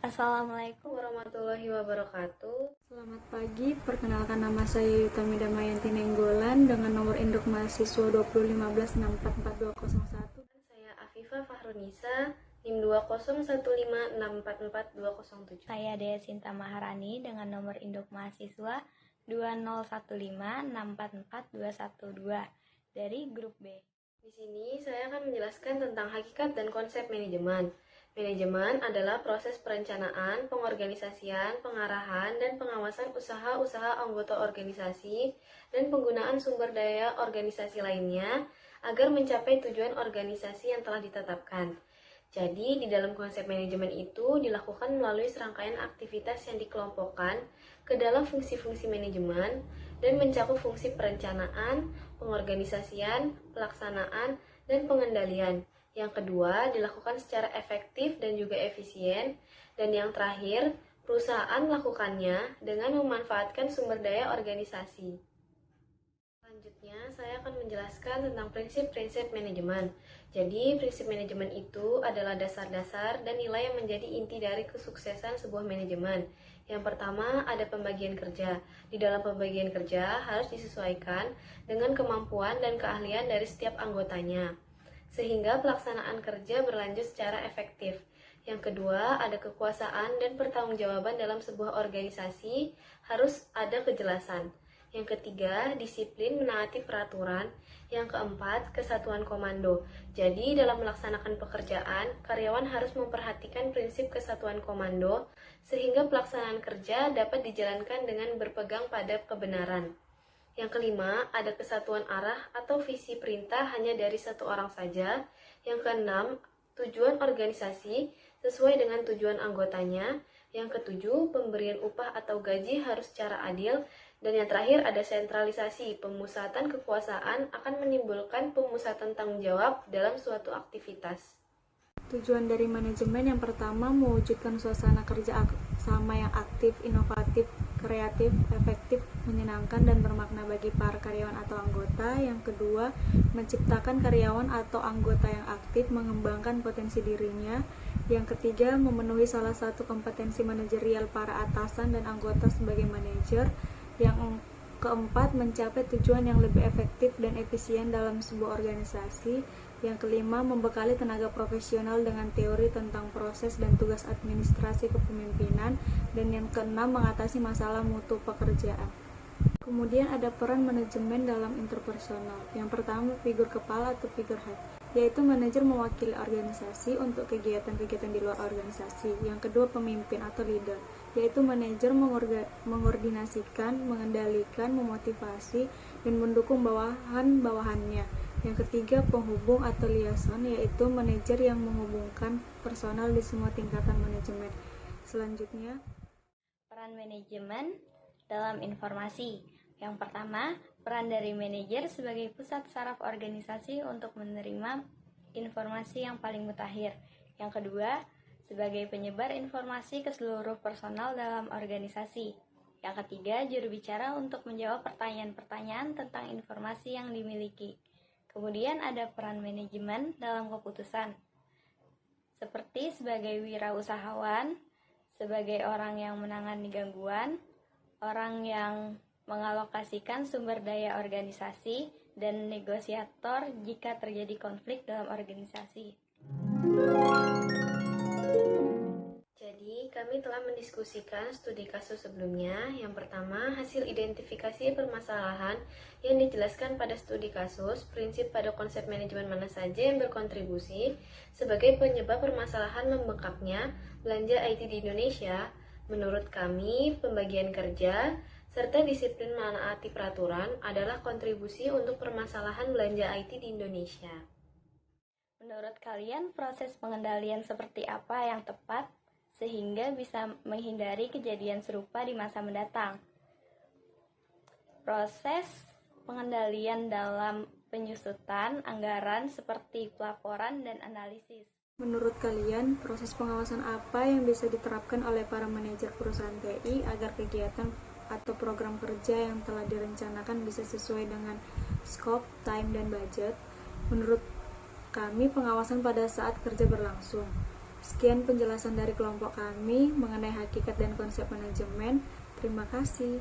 Assalamualaikum warahmatullahi wabarakatuh. Selamat pagi, perkenalkan nama saya Yutami Damayanti Nenggolan dengan nomor induk mahasiswa 2015644201. Saya Afifah Fahrunisa, NIM 20156444207. Saya Dea Sinta Maharani dengan nomor induk mahasiswa 20156444212 dari grup B. Di sini saya akan menjelaskan tentang hakikat dan konsep manajemen. Manajemen adalah proses perencanaan, pengorganisasian, pengarahan, dan pengawasan usaha-usaha anggota organisasi dan penggunaan sumber daya organisasi lainnya agar mencapai tujuan organisasi yang telah ditetapkan. Jadi, di dalam konsep manajemen itu dilakukan melalui serangkaian aktivitas yang dikelompokkan ke dalam fungsi-fungsi manajemen dan mencakup fungsi perencanaan, pengorganisasian, pelaksanaan, dan pengendalian. Yang kedua, dilakukan secara efektif dan juga efisien. Dan yang terakhir, perusahaan melakukannya dengan memanfaatkan sumber daya organisasi. Selanjutnya, saya akan menjelaskan tentang prinsip-prinsip manajemen. Jadi, prinsip manajemen itu adalah dasar-dasar dan nilai yang menjadi inti dari kesuksesan sebuah manajemen. Yang pertama, ada pembagian kerja. Di dalam pembagian kerja harus disesuaikan dengan kemampuan dan keahlian dari setiap anggotanya, sehingga pelaksanaan kerja berlanjut secara efektif. Yang kedua, ada kekuasaan dan pertanggungjawaban dalam sebuah organisasi, harus ada kejelasan. Yang ketiga, disiplin menaati peraturan. Yang keempat, kesatuan komando. Jadi, dalam melaksanakan pekerjaan, karyawan harus memperhatikan prinsip kesatuan komando, sehingga pelaksanaan kerja dapat dijalankan dengan berpegang pada kebenaran. Yang kelima, ada kesatuan arah atau visi perintah hanya dari satu orang saja. Yang keenam, tujuan organisasi sesuai dengan tujuan anggotanya. Yang ketujuh, pemberian upah atau gaji harus secara adil. Dan yang terakhir, ada sentralisasi. Pemusatan kekuasaan akan menimbulkan pemusatan tanggung jawab dalam suatu aktivitas. Tujuan dari manajemen yang pertama, mewujudkan suasana kerja sama yang aktif, inovatif, kreatif, efektif, menyenangkan, dan bermakna bagi para karyawan atau anggota. Yang kedua, menciptakan karyawan atau anggota yang aktif, mengembangkan potensi dirinya. Yang ketiga, memenuhi salah satu kompetensi manajerial para atasan dan anggota sebagai manajer. Yang keempat, mencapai tujuan yang lebih efektif dan efisien dalam sebuah organisasi. Yang kelima, membekali tenaga profesional dengan teori tentang proses dan tugas administrasi kepemimpinan. Dan yang keenam, mengatasi masalah mutu pekerjaan. Kemudian ada peran manajemen dalam interpersonal. Yang pertama, figur kepala atau figurehead, yaitu manajer mewakili organisasi untuk kegiatan-kegiatan di luar organisasi. Yang kedua, pemimpin atau leader, yaitu manajer mengordinasikan, mengendalikan, memotivasi, dan mendukung bawahan-bawahannya. Yang ketiga, penghubung atau liaison, yaitu manajer yang menghubungkan personal di semua tingkatan manajemen. Selanjutnya, peran manajemen dalam informasi. Yang pertama, peran dari manajer sebagai pusat saraf organisasi untuk menerima informasi yang paling mutakhir. Yang kedua, sebagai penyebar informasi ke seluruh personal dalam organisasi. Yang ketiga, juru bicara untuk menjawab pertanyaan-pertanyaan tentang informasi yang dimiliki. Kemudian ada peran manajemen dalam keputusan, seperti sebagai wirausahawan, sebagai orang yang menangani gangguan, orang yang mengalokasikan sumber daya organisasi, dan negosiator jika terjadi konflik dalam organisasi. Jadi, kami telah mendiskusikan studi kasus sebelumnya. Yang pertama, hasil identifikasi permasalahan yang dijelaskan pada studi kasus, prinsip pada konsep manajemen mana saja yang berkontribusi sebagai penyebab permasalahan membengkaknya belanja IT di Indonesia. Menurut kami, pembagian kerja serta disiplin menaati peraturan adalah kontribusi untuk permasalahan belanja IT di Indonesia. Menurut kalian, proses pengendalian seperti apa yang tepat sehingga bisa menghindari kejadian serupa di masa mendatang? Proses pengendalian dalam penyusutan anggaran seperti pelaporan dan analisis. menurut kalian, proses pengawasan apa yang bisa diterapkan oleh para manajer perusahaan TI agar kegiatan atau program kerja yang telah direncanakan bisa sesuai dengan scope, time, dan budget? Menurut kami, pengawasan pada saat kerja berlangsung. Sekian penjelasan dari kelompok kami mengenai hakikat dan konsep manajemen. Terima kasih.